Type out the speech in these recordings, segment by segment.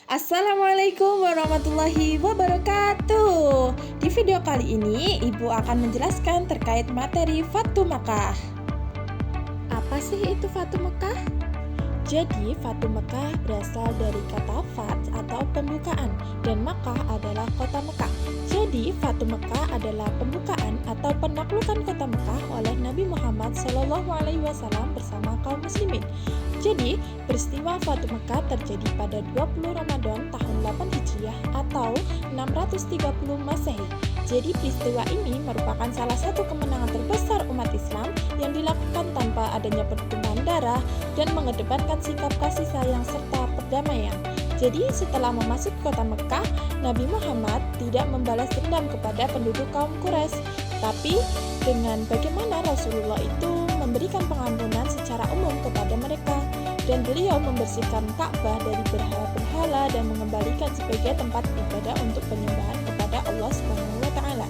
Assalamualaikum warahmatullahi wabarakatuh. Di video kali ini, Ibu akan menjelaskan terkait materi Fatu Makkah. Apa sih itu Fatu Makkah? Jadi, Fatu Makkah berasal dari kata fat atau pembukaan, dan Makkah adalah kota Mekah. Jadi, Fatu Makkah adalah pembukaan atau penaklukan kota Mekah oleh Nabi Muhammad SAW bersama kaum muslimin. Jadi, peristiwa Fatu Makkah terjadi pada 20 Ramadan tahun 8 Hijriah atau 630 Masehi. Jadi, peristiwa ini merupakan salah satu kemenangan terbesar umat Islam yang dilakukan tanpa adanya pertumpahan darah dan mengedepankan sikap kasih sayang serta perdamaian. Jadi, setelah memasuki kota Mekah, Nabi Muhammad tidak membalas dendam kepada penduduk kaum Quraisy, tapi dengan bagaimana Rasulullah itu memberikan pengampunan secara umum kepada mereka, dan beliau membersihkan Ka'bah dari berhala-berhala dan mengembalikan sebagai tempat ibadah untuk penyembahan kepada Allah Subhanahu wa Ta'ala.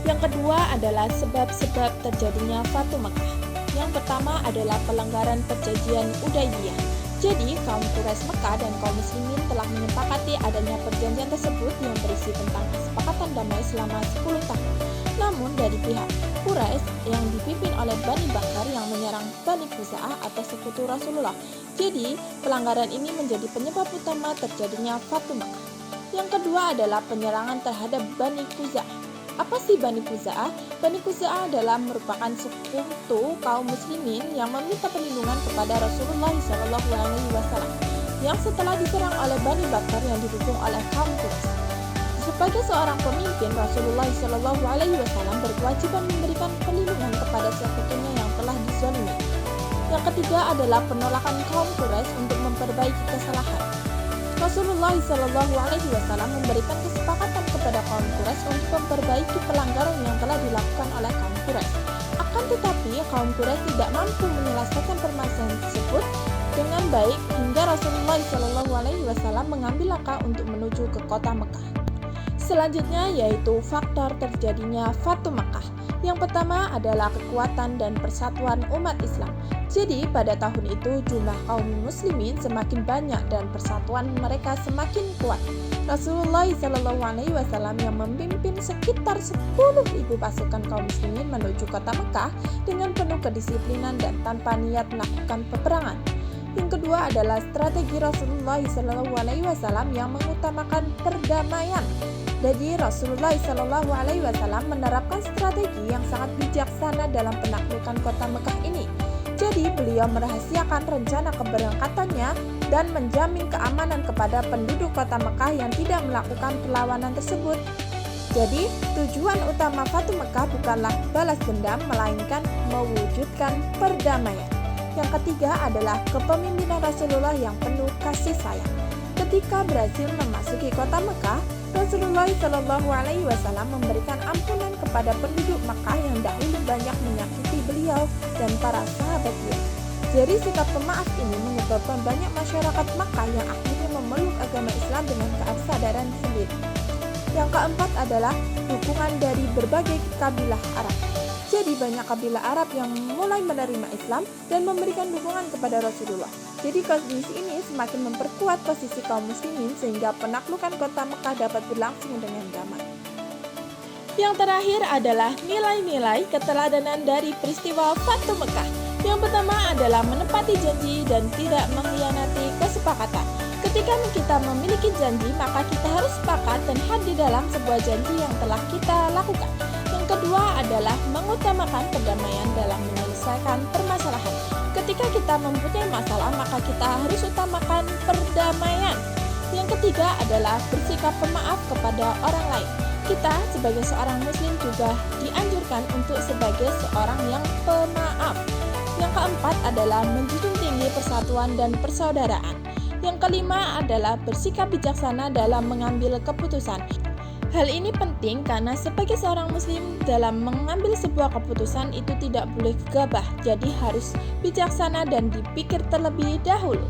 Yang kedua adalah sebab-sebab terjadinya Fatu Makkah. Yang pertama adalah pelanggaran perjanjian Hudaybiyah. Jadi, kaum Quraisy Mekah dan kaum muslimin telah menyepakati adanya perjanjian tersebut yang berisi tentang kesepakatan damai selama 10 tahun. Namun, dari pihak Quraisy yang dipimpin oleh Bani Bakar yang menyerang Bani Khuza'ah atau sekutu Rasulullah. Jadi, pelanggaran ini menjadi penyebab utama terjadinya Fatu Makkah. Yang kedua adalah penyerangan terhadap Bani Khuza'ah. Apa sih Bani Khuza'ah? Bani Khuza'ah adalah merupakan sekutu kaum muslimin yang meminta perlindungan kepada Rasulullah SAW yang setelah diserang oleh Bani Bakar yang didukung oleh kaum Quraisy. Sebagai seorang pemimpin, Rasulullah SAW berkewajiban memberikan perlindungan kepada sekutunya yang telah dizalimi. Yang ketiga adalah penolakan kaum Quraisy untuk memperbaiki kesalahan. Rasulullah SAW memberikan kesepakatan kepada kaum Quraisy untuk memperbaiki pelanggaran yang telah dilakukan oleh kaum Quraisy. Akan tetapi, kaum Quraisy tidak mampu menyelesaikan permasalahan tersebut dengan baik hingga Rasulullah SAW mengambil langkah untuk menuju ke kota Mekah. Selanjutnya yaitu faktor terjadinya Fatu Makkah. Yang pertama adalah kekuatan dan persatuan umat Islam. Jadi pada tahun itu jumlah kaum muslimin semakin banyak dan persatuan mereka semakin kuat. Rasulullah SAW yang memimpin sekitar 10.000 pasukan kaum muslimin menuju kota Mekah dengan penuh kedisiplinan dan tanpa niat melakukan peperangan. Yang kedua adalah strategi Rasulullah SAW yang mengutamakan perdamaian. Jadi Rasulullah SAW menerapkan strategi yang sangat bijaksana dalam penaklukan kota Mekah ini. Jadi beliau merahasiakan rencana keberangkatannya dan menjamin keamanan kepada penduduk kota Mekah yang tidak melakukan perlawanan tersebut. Jadi tujuan utama Fatu Mekah bukanlah balas dendam, melainkan mewujudkan perdamaian. Yang ketiga adalah kepemimpinan Rasulullah yang penuh kasih sayang. Ketika berhasil memasuki kota Mekah, Rasulullah SAW memberikan ampunan kepada penduduk Makkah yang dahulu banyak menyakiti beliau dan para sahabat beliau. Jadi sikap pemaaf ini menyebabkan banyak masyarakat Makkah yang akhirnya memeluk agama Islam dengan kesadaran sendiri. Yang keempat adalah dukungan dari berbagai kabilah Arab. Jadi banyak kabilah Arab yang mulai menerima Islam dan memberikan dukungan kepada Rasulullah. Jadi kondisi ini semakin memperkuat posisi kaum muslimin sehingga penaklukan kota Mekah dapat berlangsung dengan damai. Yang terakhir adalah nilai-nilai keteladanan dari peristiwa Fatu Mekah. Yang pertama adalah menepati janji dan tidak mengkhianati kesepakatan. Ketika kita memiliki janji, maka kita harus sepakat dan hadir dalam sebuah janji yang telah kita lakukan. Yang kedua adalah mengutamakan perdamaian dalam menyelesaikan permasalahan. Ketika kita mempunyai masalah, maka kita harus utamakan perdamaian. Yang ketiga adalah bersikap pemaaf kepada orang lain. Kita sebagai seorang muslim juga dianjurkan untuk sebagai seorang yang pemaaf. Yang keempat adalah menjunjung tinggi persatuan dan persaudaraan. Yang kelima adalah bersikap bijaksana dalam mengambil keputusan. Hal ini penting karena sebagai seorang muslim dalam mengambil sebuah keputusan itu tidak boleh gegabah, jadi harus bijaksana dan dipikir terlebih dahulu.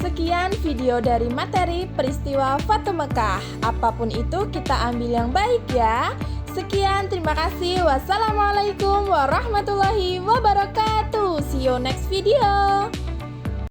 Sekian video dari materi peristiwa Fatu Mekah. Apapun itu kita ambil yang baik ya. Sekian, terima kasih. Wassalamualaikum warahmatullahi wabarakatuh. See you next video.